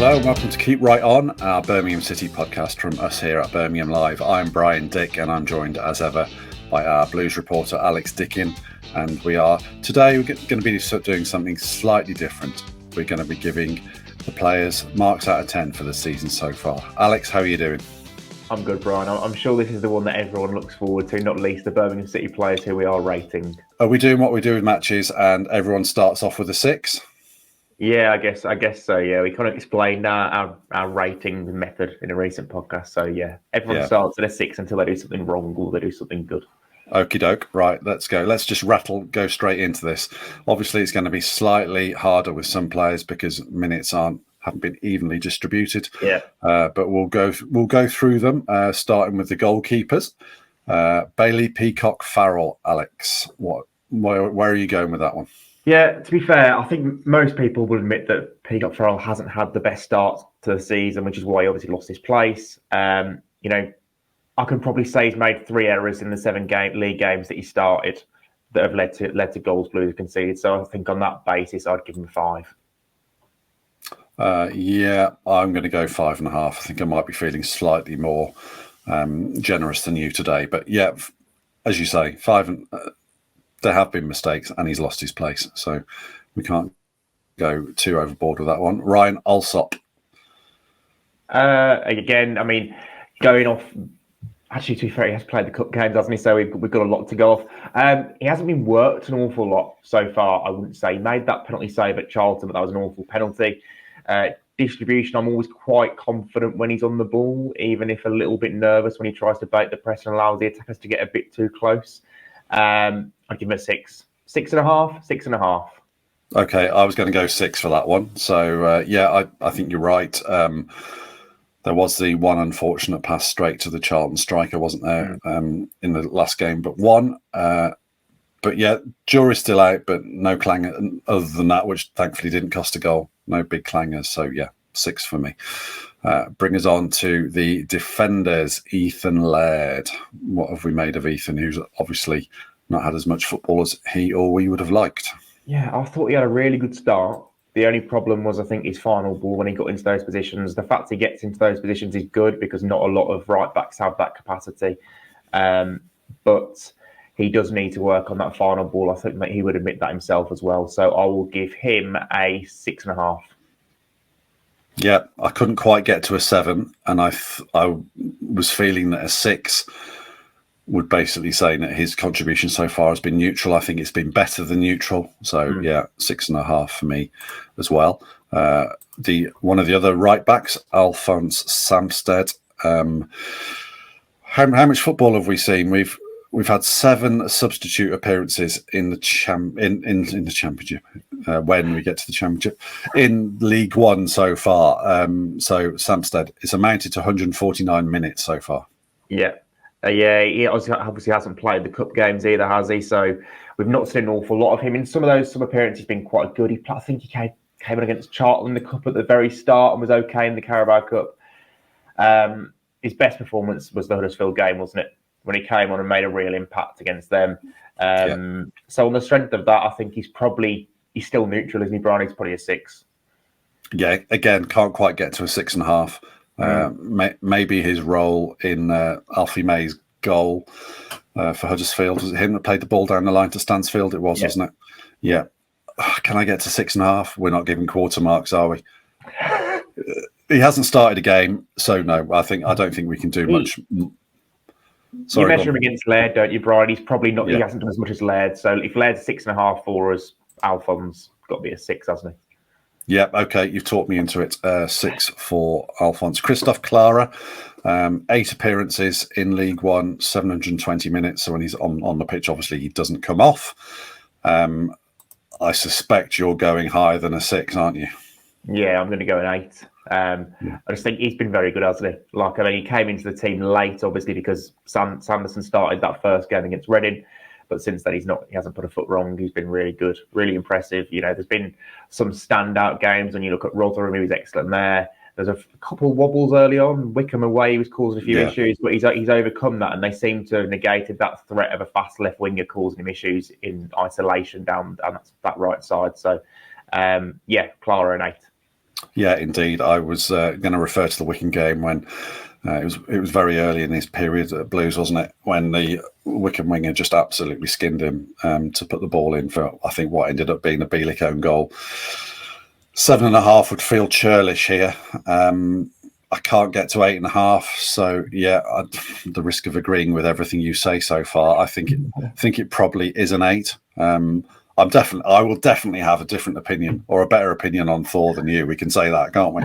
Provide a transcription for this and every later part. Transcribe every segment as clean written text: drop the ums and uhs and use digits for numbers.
Hello and welcome to Keep Right On, our Birmingham City podcast from us here at Birmingham Live. I'm Brian Dick and I'm joined as ever by our Blues reporter Alex Dicken, and today we're going to be doing something slightly different. We're going to be giving the players marks out of 10 for the season so far. Alex, how are you doing? I'm good, Brian. I'm sure this is the one that everyone looks forward to, not least the Birmingham City players who we are rating. Are we doing what we do with matches and everyone starts off with a 6? Yeah, I guess so. Yeah, we kind of explained our rating method in a recent podcast. So yeah, everyone starts at a 6 until they do something wrong or they do something good. Okie doke. Right, let's go. Let's just go straight into this. Obviously, it's going to be slightly harder with some players because minutes haven't been evenly distributed. Yeah. But we'll go through them, starting with the goalkeepers. Bailey, Peacock-Farrell, Alex. Where are you going with that one? Yeah, to be fair, I think most people will admit that Peacock-Farrell hasn't had the best start to the season, which is why he obviously lost his place. I can probably say he's made 3 errors in the 7 league games that he started that have led to goals Blues conceded. So I think on that basis, I'd give him 5. Yeah, I'm going to go 5.5. I think I might be feeling slightly more generous than you today, but yeah, as you say, 5. There have been mistakes, and he's lost his place, so we can't go too overboard with that one. Ryan Alsop. Again, I mean, going off. Actually, to be fair, he has played the cup games, hasn't he? So we've got a lot to go off. He hasn't been worked an awful lot so far, I wouldn't say. He made that penalty save at Charlton, but that was an awful penalty. Distribution, I'm always quite confident when he's on the ball, even if a little bit nervous when he tries to bait the press and allows the attackers to get a bit too close. I'd give him a 6. 6.5. 6.5. Okay, I was going to go 6 for that one. So, I think you're right. There was the one unfortunate pass straight to the Charlton striker, wasn't there, in the last game, but one. But yeah, jury's still out, but no clanger other than that, which thankfully didn't cost a goal. No big clangers. So yeah, 6 for me. Bring us on to the defenders, Ethan Laird. What have we made of Ethan, who's obviously not had as much football as he or we would have liked? Yeah, I thought he had a really good start. The only problem was, I think, his final ball when he got into those positions. The fact he gets into those positions is good because not a lot of right-backs have that capacity. But he does need to work on that final ball. I think he would admit that himself as well. So I will give him a 6.5. Yeah, I couldn't quite get to a 7, and I was feeling that a 6 would basically say that his contribution so far has been neutral. I think it's been better than neutral. So yeah, 6.5 for me as well. One of the other right backs, Alphonse Samsted. How much football have we seen? We've had 7 substitute appearances in the championship. When we get to the championship in League One so far. So Samsted, it's amounted to 149 minutes so far. Yeah. He obviously hasn't played the cup games either, has he? So we've not seen an awful lot of him. In some appearances, he's been quite good. I think he came in against Charlton in the cup at the very start and was okay in the Carabao Cup. His best performance was the Huddersfield game, wasn't it? When he came on and made a real impact against them. So on the strength of that, I think he's still neutral, isn't he, Brian? He's probably a 6. Yeah, again, can't quite get to a 6.5. Maybe his role in Alfie May's goal for Huddersfield, was it him that played the ball down the line to Stansfield? It was, wasn't it? Yeah. Can I get to 6.5? We're not giving quarter marks, are we? He hasn't started a game, so no. I don't think we can do much. Sorry, you measure him against Laird, don't you, Brian? He's probably not. Yeah. He hasn't done as much as Laird. So if Laird's 6.5 for us, Alphonse got to be a 6, hasn't he? Yeah, okay, you've talked me into it. 6 for Alphonse. Christophe Clara, 8 appearances in League One, 720 minutes. So when he's on the pitch, obviously he doesn't come off. I suspect you're going higher than a 6, aren't you? Yeah, I'm going to go an 8. I just think he's been very good, hasn't he? He came into the team late, obviously, because Sanderson started that first game against Reading. But since then, he hasn't put a foot wrong. He's been really good, really impressive. There's been some standout games when you look at Rotherham, he was excellent there. There's a couple of wobbles early on. Wickham away, he was causing a few issues, but he's overcome that, and they seem to have negated that threat of a fast left winger causing him issues in isolation down that right side. So, Clara an 8. Yeah, indeed. I was going to refer to the Wycombe game when it was very early in this period at Blues, wasn't it? When the Wycombe winger just absolutely skinned him to put the ball in for, I think, what ended up being a Bielik own goal. 7.5 would feel churlish here. I can't get to 8.5, so yeah, the risk of agreeing with everything you say so far, I think it probably is an 8. I will definitely have a different opinion or a better opinion on Thor than you. We can say that, can't we?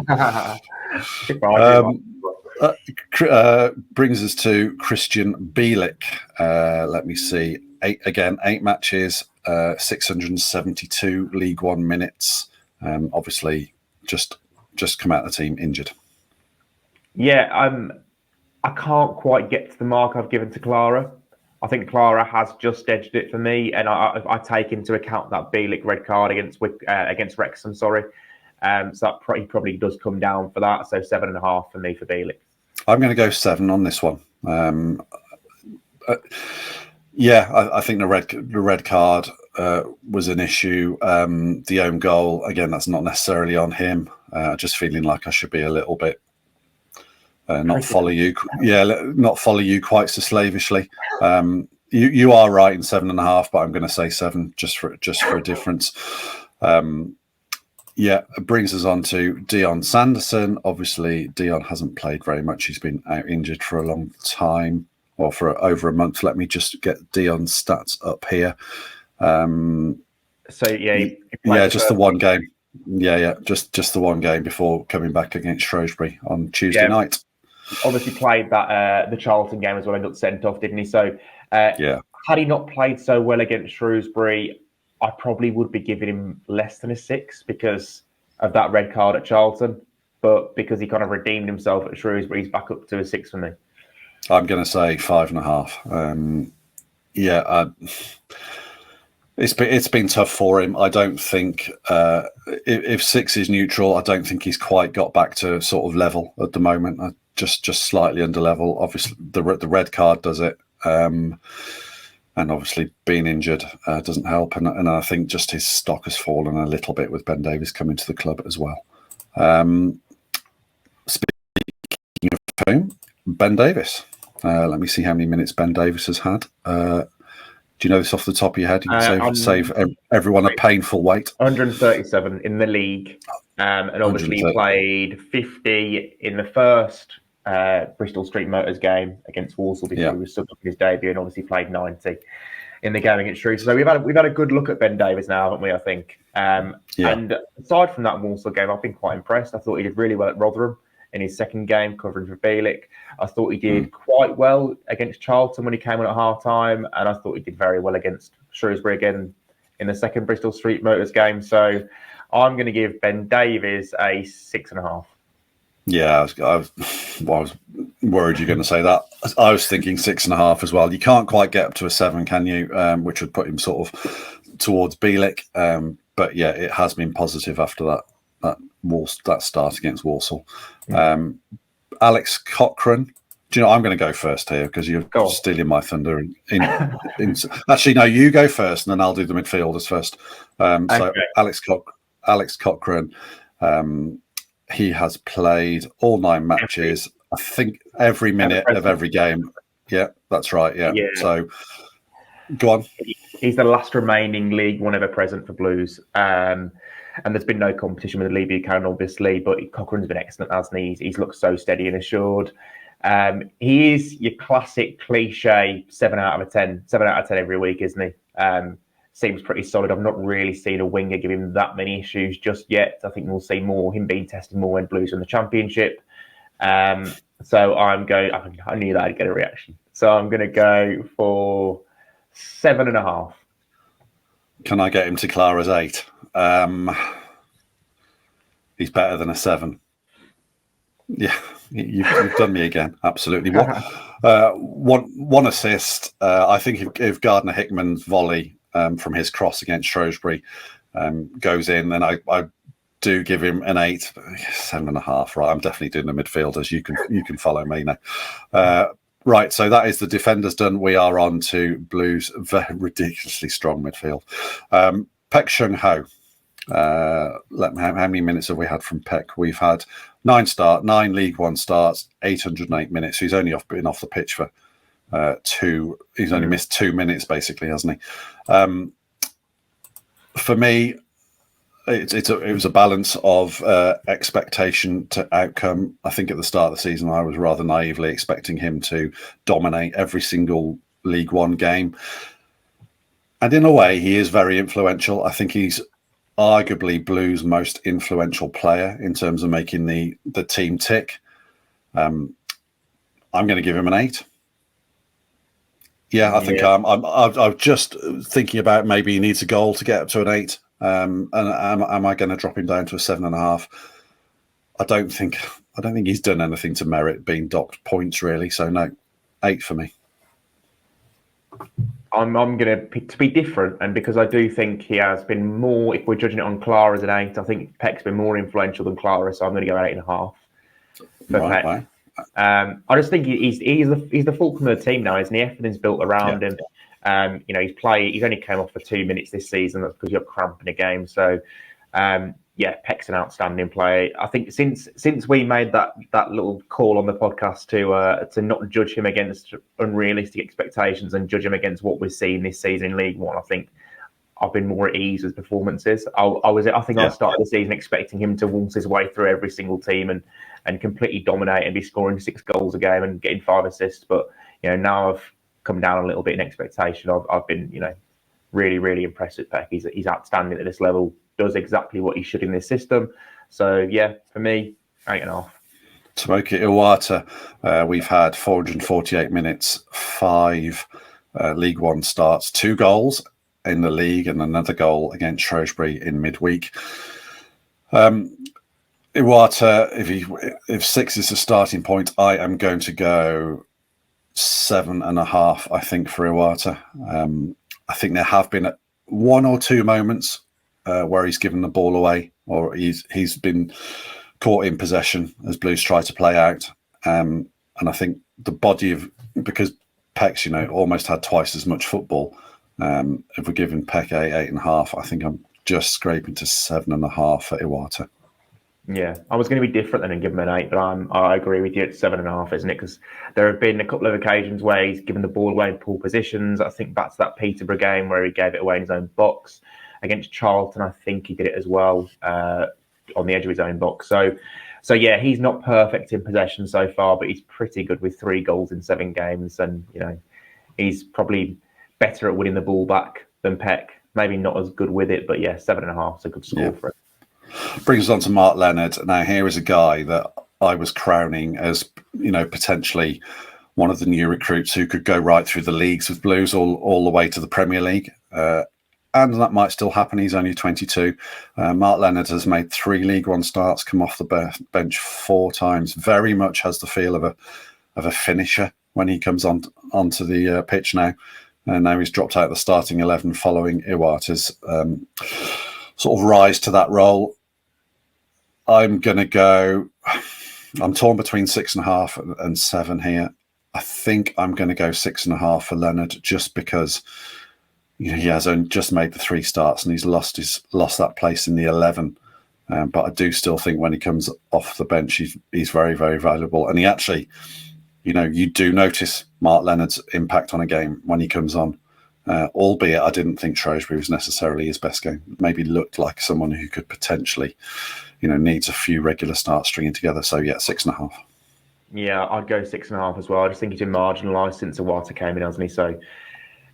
Brings us to Christian Bielik. Let me see. 8 matches, 672 League One minutes. Obviously, just come out of the team injured. Yeah, I can't quite get to the mark I've given to Clara. I think Clara has just edged it for me, and I take into account that Bielik red card against Wrexham. Sorry, so that probably does come down for that. So 7.5 for me for Bielik. I'm going to go 7 on this one. I think the red card was an issue. The own goal, again, that's not necessarily on him. Just feeling like I should be a little bit. Not follow you quite so slavishly. You are right in 7.5, but I'm going to say 7 just for a difference. It brings us on to Dion Sanderson. Obviously, Dion hasn't played very much. He's been out injured for a long time, or for over a month. Let me just get Dion's stats up here. Just the one game. Just the one game before coming back against Shrewsbury on Tuesday night. Obviously played that the Charlton game as well and got sent off, didn't he? So had he not played so well against Shrewsbury, I probably would be giving him less than a 6 because of that red card at Charlton. But because he kind of redeemed himself at Shrewsbury, he's back up to a 6 for me. I'm going to say 5.5. It's been tough for him. I don't think if 6 is neutral, I don't think he's quite got back to sort of level at the moment. Just slightly under level. Obviously, the red card does it, and obviously being injured doesn't help. And I think just his stock has fallen a little bit with Ben Davies coming to the club as well. Speaking of whom, Ben Davies. Let me see how many minutes Ben Davies has had. Do you know this off the top of your head? You can save everyone a painful wait. 137 in the league, and obviously played 50 in the first Bristol Street Motors game against Walsall before he was subbed up in his debut, and obviously played 90 in the game against Shrewsbury. So we've had a good look at Ben Davies now, haven't we? I think. And aside from that Walsall game, I've been quite impressed. I thought he did really well at Rotherham in his second game covering for Bielik. I thought he did quite well against Charlton when he came on at half-time, and I thought he did very well against Shrewsbury again in the second Bristol Street Motors game. So I'm going to give Ben Davies a 6.5. Yeah, I was worried you're going to say that. I was thinking 6.5 as well. You can't quite get up to a 7, can you? Which would put him sort of towards Bielik. But yeah, it has been positive after that start against Walsall. Alex Cochrane. Do you know, I'm going to go first here because you're stealing my thunder. Actually, no, you go first and then I'll do the midfielders first. So Alex Cochrane, he has played all 9 matches. I think every minute of every game. Yeah, that's right. Yeah. So go on. He's the last remaining League One ever present for Blues. And there's been no competition with the Lee Buchanan, obviously, but Cochrane's been excellent, hasn't he? He's looked so steady and assured. He is your classic cliche 7 out of 10 every week, isn't he? Seems pretty solid. I've not really seen a winger give him that many issues just yet. I think we'll see him being tested more when Blues win the Championship. So I'm going, I knew that I'd get a reaction. So I'm going to go for 7.5. Can I get him to Clara's 8? He's better than a 7. Yeah, you've done me again. Absolutely. One assist. I think if Gardner Hickman's volley from his cross against Shrewsbury goes in, then I do give him an 8, 7.5. Right, I'm definitely doing the midfielders. You can follow me now. Right, so that is the defenders done. We are on to Blues' very ridiculously strong midfield. Pek Shung Ho. How many minutes have we had from Peck? We've had 9 League One starts, 808 minutes. He's only been off the pitch for 2. He's only missed 2 minutes, basically, hasn't he? For me, it was a balance of expectation to outcome. I think at the start of the season, I was rather naively expecting him to dominate every single League One game. And in a way, he is very influential. I think he's arguably Blues' most influential player in terms of making the team tick. I'm going to give him an 8. Yeah, I think I'm just thinking about maybe he needs a goal to get up to an 8. And am I going to drop him down to a 7.5? I don't think he's done anything to merit being docked points, really. So no, 8 for me. I'm going to pick to be different, and because I do think he has been more, if we're judging it on Clara as an 8, I think Peck's been more influential than Clara, so I'm going to go 8.5 for Peck. Right. I just think he's the fulcrum of the team now, isn't he? Everything's built around him. He's only came off for 2 minutes this season. That's because you got cramp in a game. So, Peck's an outstanding player. I think since we made that little call on the podcast to not judge him against unrealistic expectations and judge him against what we're seeing this season in League One, I think I've been more at ease with performances. I started the season expecting him to waltz his way through every single team and completely dominate and be scoring 6 goals a game and getting 5 assists. But now I've come down a little bit in expectation. I've been really, really impressed with Peck. He's outstanding at this level. Does exactly what he should in this system. So for me, 8.5. Tomoki Iwata, we've had 448 minutes, 5 League One starts, 2 goals in the league, and another goal against Shrewsbury in midweek. Iwata, if 6 is the starting point, I am going to go 7.5. I think for Iwata. I think there have been 1 or 2 moments where he's given the ball away, or he's been caught in possession as Blues try to play out. And I think the body of, because Peck's almost had twice as much football. If we're giving Peck 8.5, I think I'm just scraping to 7.5 for Iwata. Yeah, I was going to be different than and give him an 8, but I agree with you. It's 7.5, isn't it? Because there have been a couple of occasions where he's given the ball away in poor positions. I think back to that Peterborough game where he gave it away in his own box. Against Charlton, I think he did it as well on the edge of his own box. So he's not perfect in possession so far, but he's pretty good with 3 goals in 7 games, and he's probably better at winning the ball back than Peck. Maybe not as good with it, but 7.5 is a good score for it. Brings us on to Mark Leonard. Now, here is a guy that I was crowning as, potentially one of the new recruits who could go right through the leagues with Blues all the way to the Premier League. And that might still happen. He's only 22. Mark Leonard has made 3 League One starts, come off the bench 4 times. Very much has the feel of a finisher when he comes onto the pitch now. And now he's dropped out of the starting 11 following Iwata's sort of rise to that role. I'm torn between 6.5 and 7 here. I think I'm going to go 6.5 for Leonard, just because he has only just made the 3 starts and he's lost that place in the 11. But I do still think when he comes off the bench, he's very, very valuable. And he actually, you do notice Mark Leonard's impact on a game when he comes on. Albeit I didn't think Shrewsbury was necessarily his best game. Maybe looked like someone who could potentially, needs a few regular starts stringing together. So 6.5. Yeah, I'd go 6.5 as well. I just think he's been marginalised since Iwata came in, hasn't he? So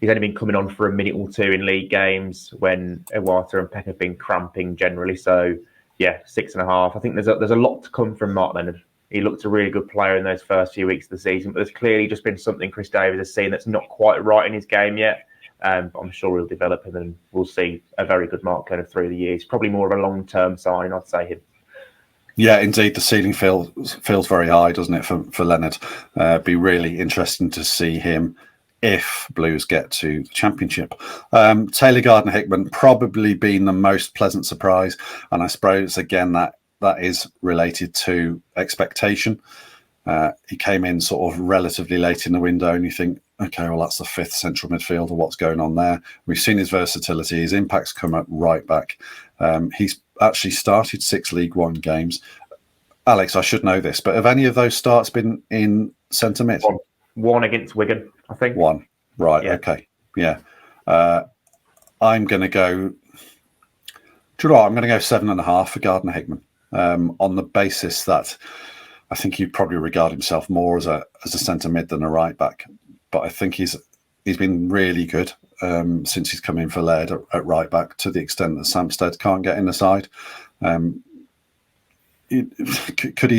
he's only been coming on for a minute or 2 in league games when Iwata and Peck have been cramping generally. So 6.5. I think there's a lot to come from Mark Leonard. He looked a really good player in those first few weeks of the season, but there's clearly just been something Chris Davies has seen that's not quite right in his game yet. But I'm sure he'll develop him, and we'll see a very good Mark Leonard through the years. Probably more of a long-term signing, I'd say him. Yeah, indeed. The ceiling feels very high, doesn't it, for Leonard? Be really interesting to see him if Blues get to the Championship. Taylor Gardner-Hickman probably been the most pleasant surprise, and I suppose, again, that is related to expectation. He came in sort of relatively late in the window, and you think, okay, well, that's the 5th central midfielder. What's going on there? We've seen his versatility. His impact's come up right back. He's actually started 6 League One games. Alex, I should know this, but have any of those starts been in centre mid? One against Wigan, I think. One, right? Yeah. Okay, yeah. I'm going to go. Do you know what? I'm going to go 7.5 for Gardner Hickman, on the basis that I think he'd probably regard himself more as a centre mid than a right back. But I think he's been really good since he's come in for Laird at right back, to the extent that Samstead can't get in the side. Could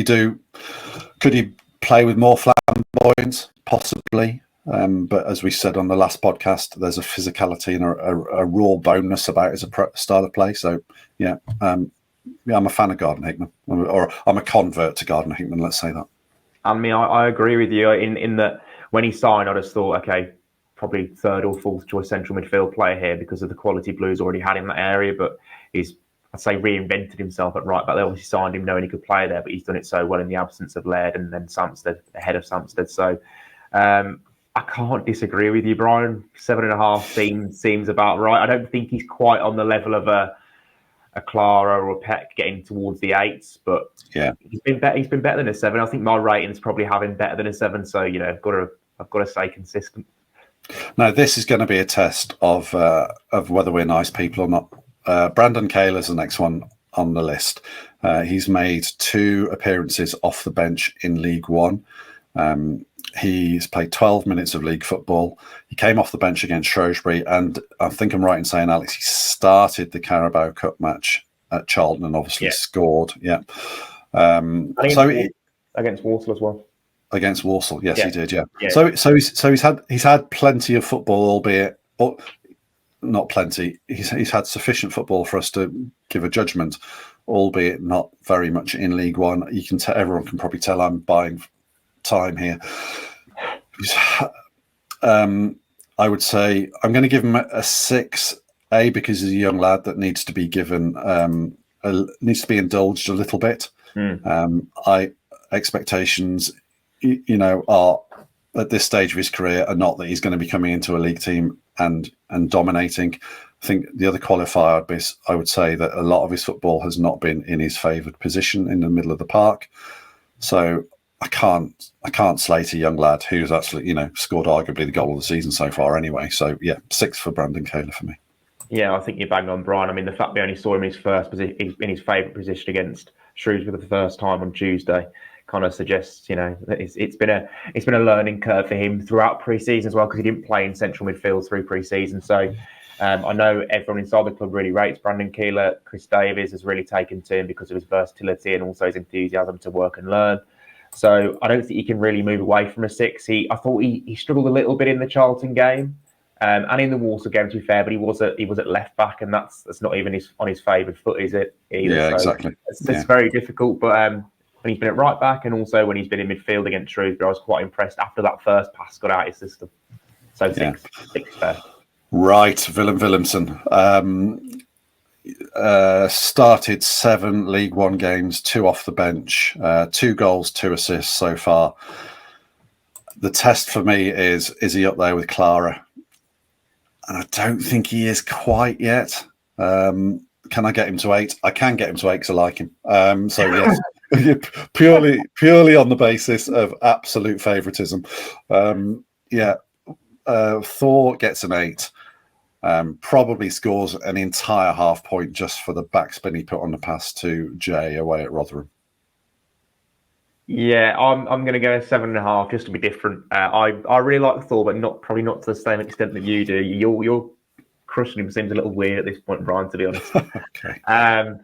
he play with more flamboyance? Possibly. But as we said on the last podcast, there's a physicality and a raw boneness about his style of play. So, yeah, I'm a fan of Gardner Hickman, or I'm a convert to Gardner Hickman, let's say that. I mean, I agree with you in that when he signed, I just thought, okay, probably third or fourth choice central midfield player here because of the quality Blues already had in that area. But he's, I'd say, reinvented himself at right back. They obviously signed him knowing he could play there, but he's done it so well in the absence of Laird and then Samstead, ahead of Samstead. So I can't disagree with you, Brian. 7.5 seems about right. I don't think he's quite on the level of a Clara or a Peck getting towards the 8s, but yeah, he's been better than a 7. I think my rating's probably having better than a 7. So I've got to stay consistent. Now, this is going to be a test of whether we're nice people or not. Brandon Kayla's the next one on the list. He's made 2 appearances off the bench in League One. He's played 12 minutes of league football. He came off the bench against Shrewsbury, and I think I'm right in saying, Alex, he started the Carabao Cup match at Charlton and obviously scored. Yeah. Against Walsall as well. Against Walsall, yes, he did. Yeah. So he's had plenty of football, albeit not plenty. He's had sufficient football for us to give a judgment, albeit not very much in League One. You can everyone can probably tell I'm buying time here. I would say I'm going to give him a 6, because he's a young lad that needs to be given needs to be indulged a little bit. Expectations, are at this stage of his career are not that he's going to be coming into a league team and dominating. I think the other qualifier I would say that a lot of his football has not been in his favoured position in the middle of the park. So I can't slate a young lad who's actually, scored arguably the goal of the season so far anyway. So, yeah, 6 for Brandon Kayla for me. Yeah, I think you're bang on, Brian. I mean, the fact we only saw him in his favourite position against Shrewsbury for the first time on Tuesday kind of suggests, that it's been a learning curve for him throughout pre-season as well, because he didn't play in central midfield through pre-season. So I know everyone inside the club really rates Brandon Kayla. Chris Davies has really taken to him because of his versatility and also his enthusiasm to work and learn. So I don't think he can really move away from a 6. I thought he struggled a little bit in the Charlton game and in the Walsall game, to be fair, but he was at left back, and that's not even on his favoured foot, is it? Either. Yeah, so exactly. It's very difficult. But when he's been at right back and also when he's been in midfield against Shrewsbury, I was quite impressed after that first pass got out of his system. So 6 fair. Right, Willemsen. Started 7 League One games, 2 off the bench, 2 goals, 2 assists so far. The test for me is he up there with Clara? And I don't think he is quite yet. Can I get him to 8? I can get him to 8 because I like him. So yes, purely on the basis of absolute favouritism. Thor gets an 8. Probably scores an entire half point just for the backspin he put on the pass to Jay away at Rotherham. Yeah, I'm going to go 7.5 just to be different. I really like Thor, but probably not to the same extent that you do. You're crushing him seems a little weird at this point, Brian, to be honest. Okay. I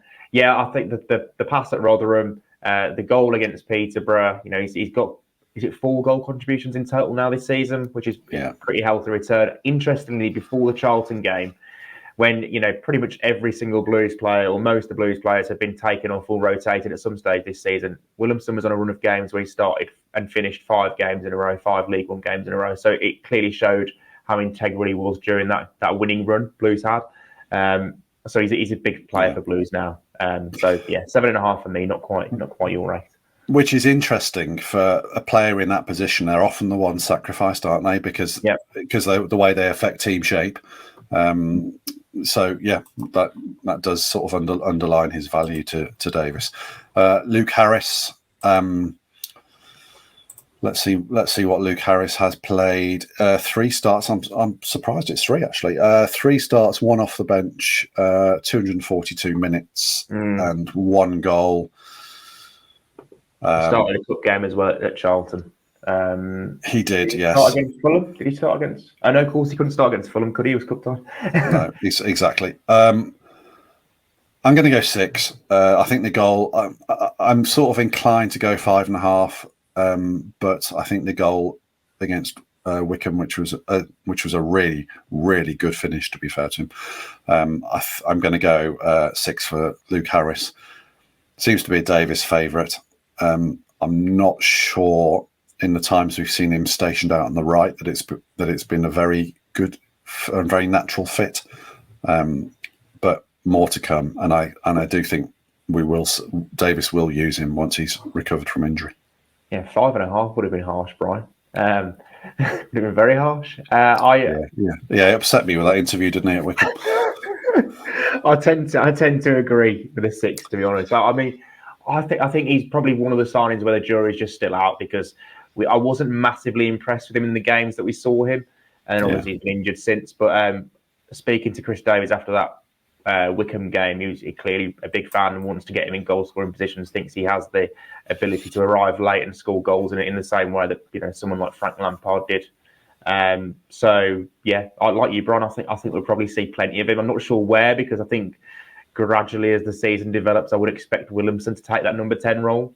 think that the pass at Rotherham, the goal against Peterborough, he's got, is it 4 goal contributions in total now this season, which is a pretty healthy return. Interestingly, before the Charlton game, when pretty much every single Blues player or most of the Blues players have been taken off or rotated at some stage this season, Willemsen was on a run of games where he started and finished 5 games in a row, 5 League One games in a row. So it clearly showed how integral he was during that winning run Blues had. So he's a big player for Blues now. 7.5 for me, not quite your rate. Which is interesting for a player in that position. They're often the ones sacrificed, aren't they? Because the way they affect team shape. So yeah, that does sort of underline his value to Davies. Luke Harris. Let's see what Luke Harris has played. 3 starts. I'm surprised it's 3 actually. 3 starts, 1 off the bench, 242 minutes, and 1 goal. Started a cup game as well at Charlton. He did, yes. Start against Fulham? Did he start against? I know, of course, he couldn't start against Fulham, could he? He was cup time. No, exactly. I'm going to go 6. I think the goal. I'm sort of inclined to go 5.5. But I think the goal against Wickham, which was a really, really good finish, to be fair to him. I'm going to go 6 for Luke Harris. Seems to be a Davies favourite. I'm not sure in the times we've seen him stationed out on the right that it's been a very good and very natural fit. But more to come, and I do think Davies will use him once he's recovered from injury. Yeah, 5.5 would have been harsh, Brian. Would have been very harsh. It upset me with that interview, didn't it, at Wickham? I tend to agree with a 6, to be honest. I mean, I think he's probably one of the signings where the jury's just still out, because I wasn't massively impressed with him in the games that we saw him, and obviously he's been injured since. But speaking to Chris Davies after that Wickham game, he was clearly a big fan and wants to get him in goal scoring positions, thinks he has the ability to arrive late and score goals in the same way that someone like Frank Lampard did. So yeah, I like you, Bron. I think we'll probably see plenty of him. I'm not sure where, because I think gradually as the season develops, I would expect Williamson to take that number 10 role.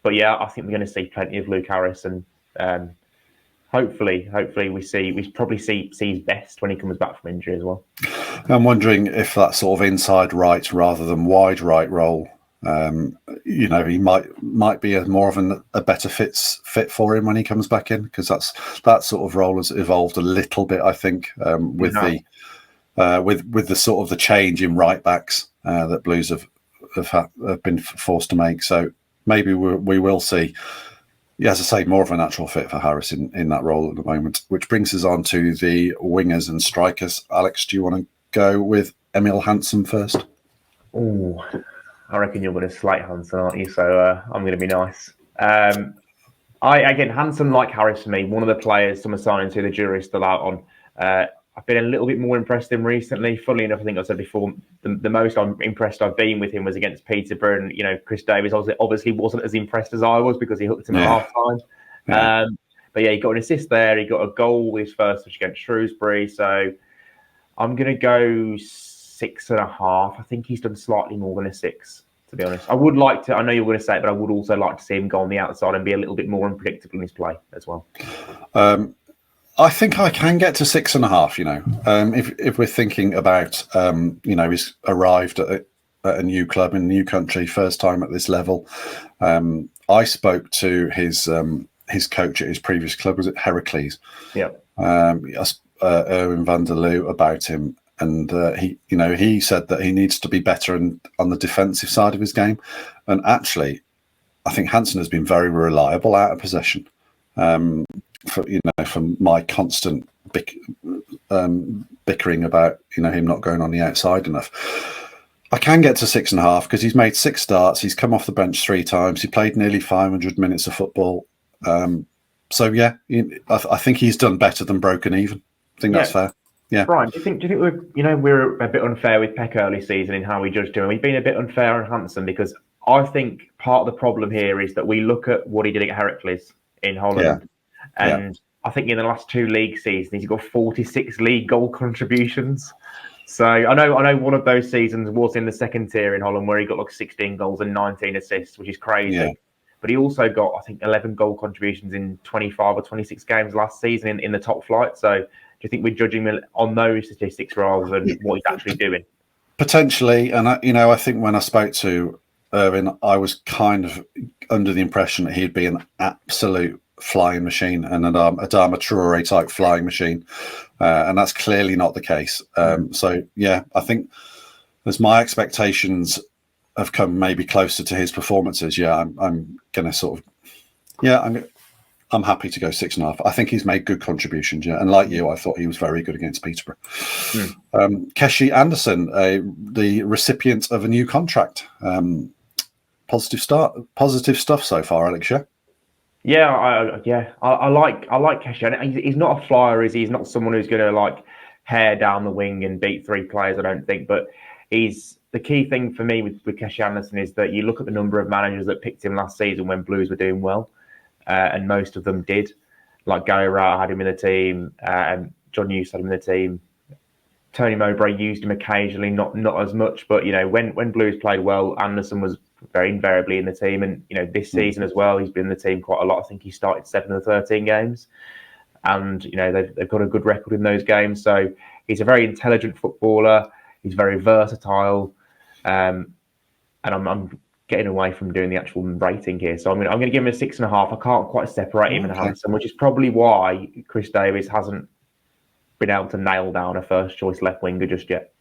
But yeah, I think we're going to see plenty of Luke Harris, and hopefully we probably see his best when he comes back from injury as well. I'm wondering if that sort of inside right rather than wide right role, he might be more of a better fit for him when he comes back in, because that sort of role has evolved a little bit, I think, with the sort of the change in right backs that Blues have been forced to make. So maybe we will see, as I say, more of a natural fit for Harris in that role at the moment. Which brings us on to the wingers and strikers. Alex, do you want to go with Emil Hansen first? Oh, I reckon you're going to slate Hansen, aren't you? So I'm going to be nice. Hansen, like Harris, for me, one of the players some are signing to, the jury's still out on. I've been a little bit more impressed with him recently. Funnily enough, I think I said before, the most I'm impressed I've been with him was against Peterborough. And, Chris Davies obviously wasn't as impressed as I was, because he hooked him at half time. Yeah. But yeah, he got an assist there. He got a goal with his first touch against Shrewsbury. So I'm going to go 6.5. I think he's done slightly more than a 6, to be honest. I would like to, I know you're going to say it, but I would also like to see him go on the outside and be a little bit more unpredictable in his play as well. I think I can get to 6.5. If we're thinking about, he's arrived at a new club in a new country, first time at this level. I spoke to his coach at his previous club. Was it Heracles? Yeah. Erwin van der Loo about him, and he said that he needs to be better on the defensive side of his game. And actually, I think Hansen has been very reliable out of possession. From my constant bickering about him not going on the outside enough, I can get to 6.5 because he's made 6 starts. He's come off the bench 3 times. He played nearly 500 minutes of football. So yeah, I think he's done better than broken even. I think that's fair. Yeah, Brian, do you think we're a bit unfair with Peck early season in how we judged him? We've been a bit unfair on Hansen, because I think part of the problem here is that we look at what he did at Heracles in Holland. And I think in the last 2 league seasons, he's got 46 league goal contributions. So I know one of those seasons was in the second tier in Holland, where he got 16 goals and 19 assists, which is crazy. Yeah. But he also got, I think, 11 goal contributions in 25 or 26 games last season in the top flight. So do you think we're judging him on those statistics rather than what he's actually doing? Potentially. And I think when I spoke to Irvin, I was kind of under the impression that he'd be an absolute flying machine and Adama Traore type flying machine, and that's clearly not the case. So yeah, I think as my expectations have come maybe closer to his performances, I'm going to sort of I'm happy to go 6.5. I think he's made good contributions, yeah. And like you, I thought he was very good against Peterborough. Keshi Anderson, the recipient of a new contract. Positive stuff so far, Alex. Yeah. I like Keshi. He's not a flyer, is he? He's not someone who's going to like hair down the wing and beat 3 players, I don't think. But the key thing for me with Keshi Anderson is that you look at the number of managers that picked him last season when Blues were doing well. And most of them did. Like Gary Rowett had him in the team, and John Hughes had him in the team. Tony Mowbray used him occasionally, not as much. But when Blues played well, Anderson was very invariably in the team. And this season as well, he's been in the team quite a lot. I think he started 7 of the 13 games, and they've got a good record in those games. So he's a very intelligent footballer. He's very versatile, and I'm getting away from doing the actual rating here. So I'm going to give him a 6.5. I can't quite separate him and Hanson, which is probably why Chris Davies hasn't been able to nail down a first choice left winger just yet.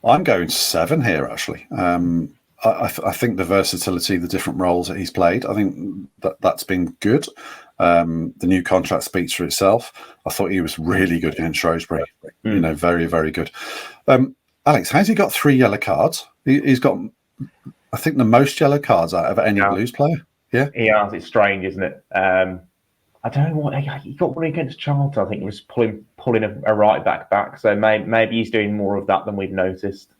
I'm going 7 here, actually. I think the versatility, the different roles that he's played, I think that's been good. The new contract speaks for itself. I thought he was really good against Shrewsbury. Very, very good. Alex, has he got 3 yellow cards? He's got, I think, the most yellow cards out of any Blues player. Yeah, he has. It's strange, isn't it? I don't know what he got one against Charlton. I think he was pulling a right back. So maybe he's doing more of that than we've noticed.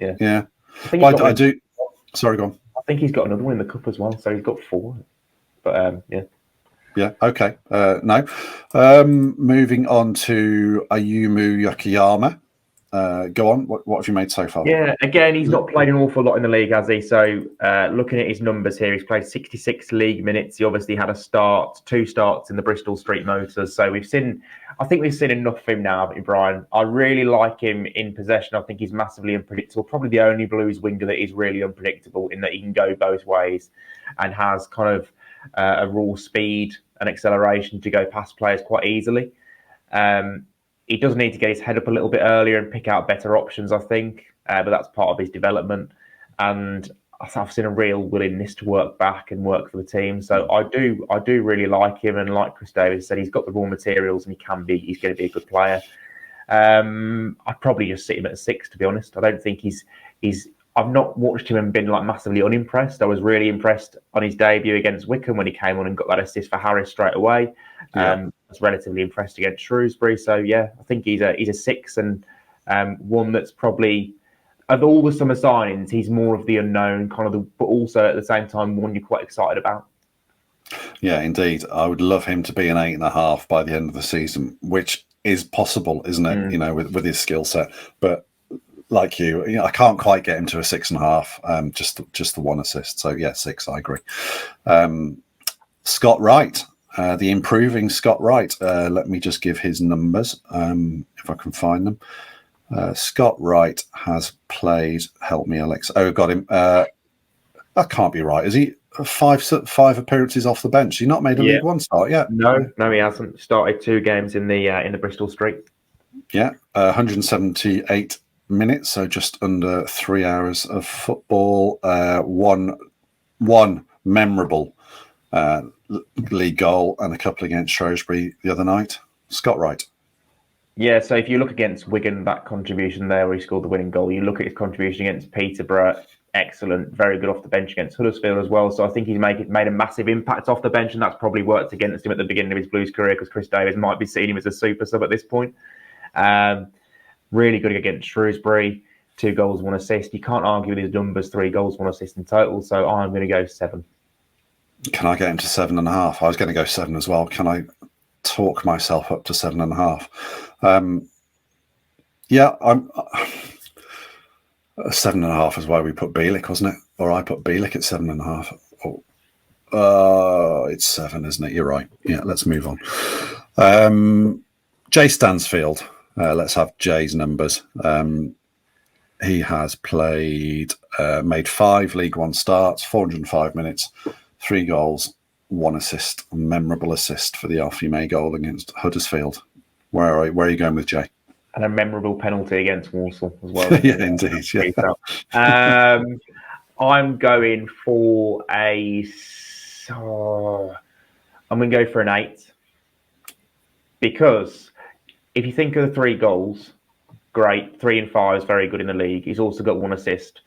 Yeah. I do. Sorry, go on. I think he's got another one in the cup as well. So he's got 4. But yeah. Yeah. Okay. No. Moving on to Ayumu Yokoyama. Go on. What have you made so far? Yeah, again, he's not played an awful lot in the league, has he? So looking at his numbers here, he's played 66 league minutes. He obviously had 2 starts in the Bristol Street Motors. So I think we've seen enough of him now, haven't we, Brian? I really like him in possession. I think he's massively unpredictable. Probably the only Blues winger that is really unpredictable in that he can go both ways and has kind of a raw speed and acceleration to go past players quite easily. He does need to get his head up a little bit earlier and pick out better options, I think. But that's part of his development. And I've seen a real willingness to work back and work for the team. So I do really like him. And like Chris Davies said, he's got the raw materials and he's going to be a good player. I'd probably just sit him at a 6, to be honest. I don't think I've not watched him and been like massively unimpressed. I was really impressed on his debut against Wycombe when he came on and got that assist for Harris straight away. I was relatively impressed against Shrewsbury. So yeah, I think he's a 6 and one that's probably, of all the summer signings, he's more of the unknown but also at the same time one you're quite excited about. Yeah, indeed. I would love him to be an 8.5 by the end of the season, which is possible, isn't it? With his skill set, but. Like you, I can't quite get him to a 6.5. Just the 1 assist. So yeah, 6. I agree. Scott Wright, the improving Scott Wright. Let me just give his numbers if I can find them. Scott Wright has played. Help me, Alex. Oh, got him. That can't be right. Is he 5 appearances off the bench? He not made a League One start yet? No, he hasn't. Started 2 games in the Bristol Street. Yeah, 178. minutes, so just under 3 hours of football. One memorable league goal and a couple against Shrewsbury the other night. Scott Wright. Yeah, so if you look against Wigan, that contribution there where he scored the winning goal, you look at his contribution against Peterborough, excellent, very good off the bench against Huddersfield as well. So I think he's made a massive impact off the bench, and that's probably worked against him at the beginning of his Blues career because Chris Davies might be seeing him as a super sub at this point. Really good against Shrewsbury, 2 goals, 1 assist. You can't argue with his numbers, 3 goals, 1 assist in total. So I'm going to go 7. Can I get him to 7.5? I was going to go 7 as well. Can I talk myself up to 7.5? Yeah, I'm 7.5 is why we put Bielik, wasn't it? Or I put Bielik at 7.5. It's 7, isn't it? You're right. Yeah, let's move on. Jay Stansfield. Let's have Jay's numbers. He has made 5 League One starts, 405 minutes, 3 goals, 1 assist, a memorable assist for the Alfie May goal against Huddersfield. Where are you going with Jay? And a memorable penalty against Walsall as well. Yeah, indeed. Yeah. I'm going for I'm going to go for an 8. Because if you think of the 3 goals, great. 3 and 5 is very good in the league. He's also got 1 assist.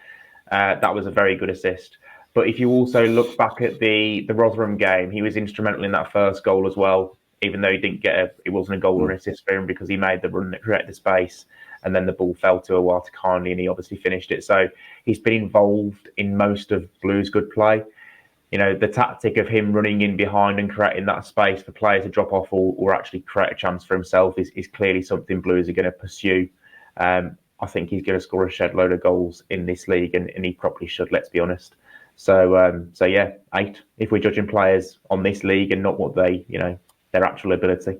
That was a very good assist. But if you also look back at the Rotherham game, he was instrumental in that first goal as well, even though he didn't get it wasn't a goal or an assist for him because he made the run that created the space and then the ball fell to Awata kindly and he obviously finished it. So he's been involved in most of Blue's good play. You know, the tactic of him running in behind and creating that space for players to drop off or actually create a chance for himself is clearly something Blues are going to pursue. I think he's going to score a shed load of goals in this league, and he probably should, let's be honest. So yeah, 8, if we're judging players on this league and not what they, their actual ability.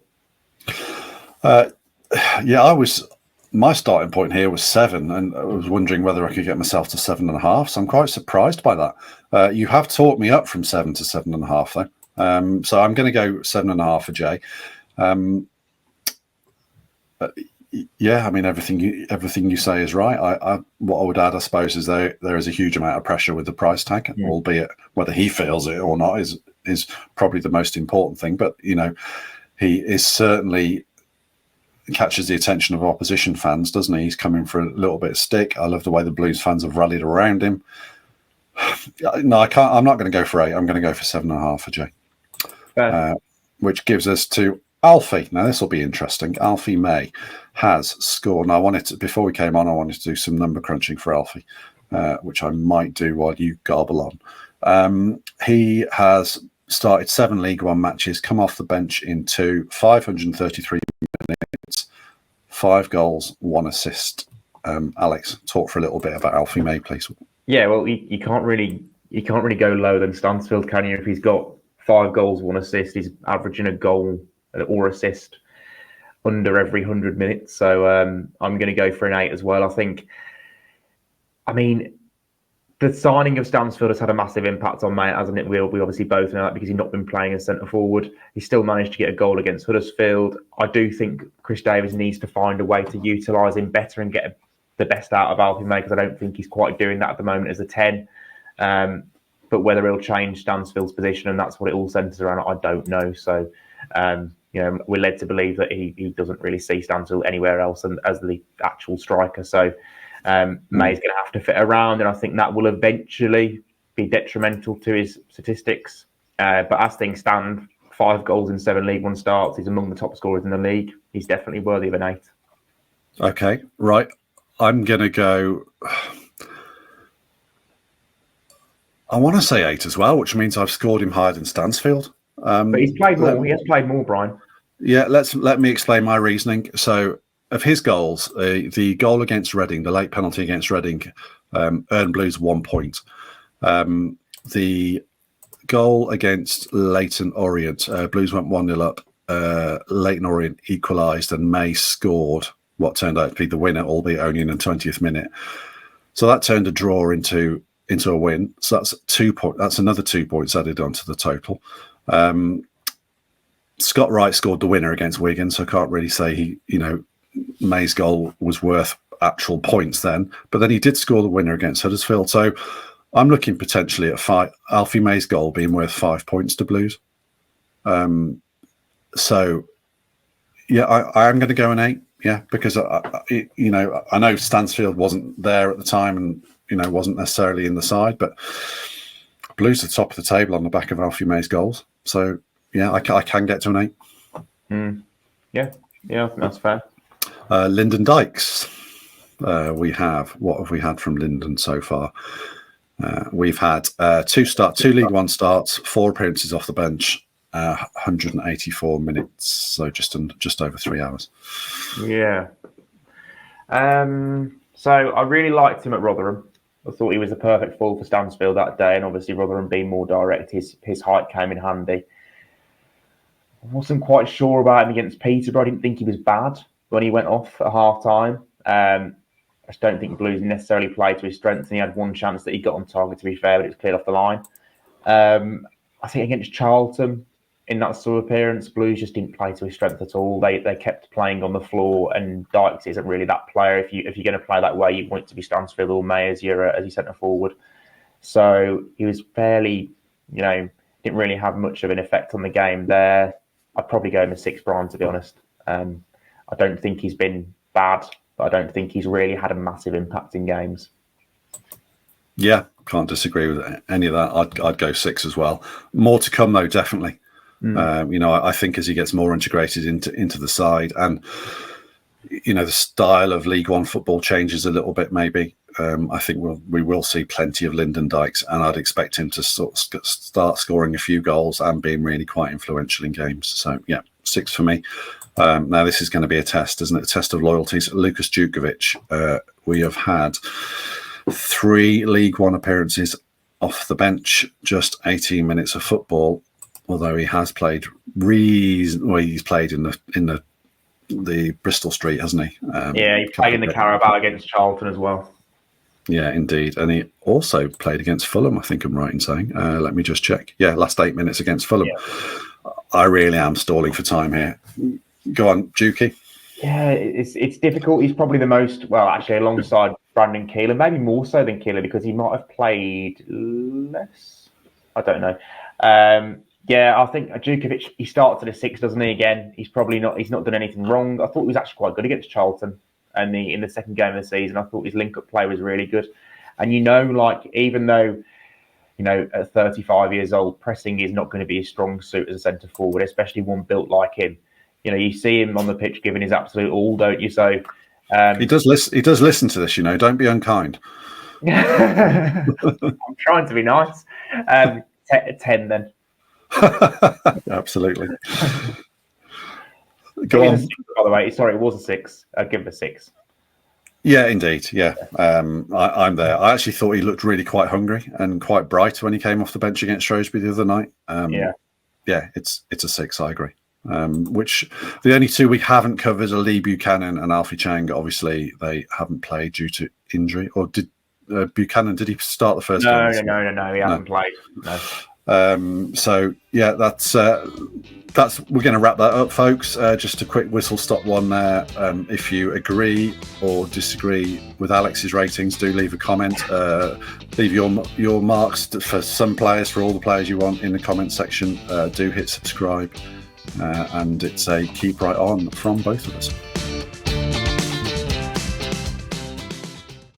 My starting point here was 7, and I was wondering whether I could get myself to 7.5. So I'm quite surprised by that. You have talked me up from 7 to 7.5, though. So I'm going to go 7.5 for Jay. Yeah, I mean everything you say is right. What I would add, I suppose, is there is a huge amount of pressure with the price tag, albeit whether he feels it or not is probably the most important thing. But he is certainly catches the attention of opposition fans, doesn't he? He's coming for a little bit of stick. I love the way the Blues fans have rallied around him. No, I can't. I'm not going to go for 8. I'm going to go for 7.5 for Jay, which gives us to Alfie. Now this will be interesting. Alfie May has scored. Now before we came on, I wanted to do some number crunching for Alfie, which I might do while you garble on. He has started 7 League One matches, come off the bench in 2, 533 minutes, 5 goals, 1 assist. Alex, talk for a little bit about Alfie May, please. Yeah, well, you can't really go lower than Stansfield, can you? If he's got 5 goals, 1 assist, he's averaging a goal or assist under every 100 minutes. So I'm going to go for an 8 as well. I mean, the signing of Stansfield has had a massive impact on May, hasn't it? We obviously both know that because he's not been playing as centre forward. He still managed to get a goal against Huddersfield. I do think Chris Davies needs to find a way to utilise him better and get the best out of Alfie May, because I don't think he's quite doing that at the moment as a 10. But whether he'll change Stansfield's position and that's what it all centres around, I don't know. So, we're led to believe that he doesn't really see Stansfield anywhere else as the actual striker. So May's going to have to fit around, and I think that will eventually be detrimental to his statistics. But as things stand, 5 goals in 7 League One starts. He's among the top scorers in the league. He's definitely worthy of an 8. Okay, right. I'm going to go... I want to say 8 as well, which means I've scored him higher than Stansfield. But he's played more. He has played more, Brian. Yeah, let me explain my reasoning. So, of his goals, the goal against Reading, the late penalty against Reading, earned Blues 1 point. The goal against Leyton Orient, Blues went 1-0 up. Leyton Orient equalised, and May scored what turned out to be the winner, albeit only in the 20th minute. So that turned a draw into a win. So that's 2 points. That's another 2 points added onto the total. Scott Wright scored the winner against Wigan, so I can't really say May's goal was worth actual points then. But then he did score the winner against Huddersfield. So I'm looking potentially at Alfie May's goal being worth 5 points to Blues. So yeah, I am going to go an 8. Yeah, because I know Stansfield wasn't there at the time and wasn't necessarily in the side, but Blues are top of the table on the back of Alfie May's goals. So yeah, I can get to an 8. Yeah, that's fair. Lyndon Dykes. What have we had from Lyndon so far? We've had 2 League One starts, 4 appearances off the bench, 184 minutes, so just over 3 hours. Yeah. So I really liked him at Rotherham. I thought he was a perfect fall for Stansfield that day, and obviously Rotherham being more direct, his height came in handy. I wasn't quite sure about him against Peterborough. I didn't think he was bad when he went off at half time. I just don't think Blues necessarily played to his strengths, and he had 1 chance that he got on target, to be fair, but it was cleared off the line. I think against Charlton, in that sort of appearance, Blues just didn't play to his strength at all. They kept playing on the floor, and Dykes isn't really that player. If you're going to play that way, you want it to be Stansfield or May as your centre forward. So he was fairly, didn't really have much of an effect on the game there. I'd probably go in the 6, Brian, to be honest. I don't think he's been bad, but I don't think he's really had a massive impact in games. Yeah, can't disagree with any of that. I'd go 6 as well. More to come, though, definitely. I think as he gets more integrated into the side, and the style of League One football changes a little bit, maybe. I think we will see plenty of Lyndon Dykes, and I'd expect him to start scoring a few goals and being really quite influential in games. So, yeah, 6 for me. Now, this is going to be a test, isn't it? A test of loyalties. Lukas Djukovic, we have had 3 League One appearances off the bench, just 18 minutes of football, although he has played he's played in the Bristol Street, hasn't he? He played in the Carabao against Charlton as well. Yeah, indeed. And he also played against Fulham, I think I'm right in saying. Let me just check. Yeah, last 8 minutes against Fulham. Yeah. I really am stalling for time here. Go on, Juki. Yeah, it's difficult. He's probably the most, alongside Brandon Keeler, maybe more so than Keeler, because he might have played less. I don't know. I think Djukovic, he starts at a 6, doesn't he, again? He's not done anything wrong. I thought he was actually quite good against Charlton and in the second game of the season. I thought his link-up play was really good. And even though, at 35 years old, pressing is not going to be his strong suit as a centre-forward, especially one built like him. You see him on the pitch giving his absolute all, don't you? So he does listen to this, don't be unkind. I'm trying to be nice. 10 then. Absolutely. Go on. 6, by the way, sorry, it was a 6. I'd give him a 6. Yeah, indeed. Yeah, I'm there. I actually thought he looked really quite hungry and quite bright when he came off the bench against Shrewsbury the other night. It's a 6. I agree. Which the only 2 we haven't covered are Lee Buchanan and Alfie Chang. Obviously, they haven't played due to injury. Or did Buchanan? Did he start the first game? No. He hasn't played. No. So yeah, that's we're going to wrap that up, folks. Just a quick whistle stop one there. If you agree or disagree with Alex's ratings, do leave a comment. Leave your marks for some players, for all the players you want in the comment section. Do hit subscribe, and it's a keep right on from both of us.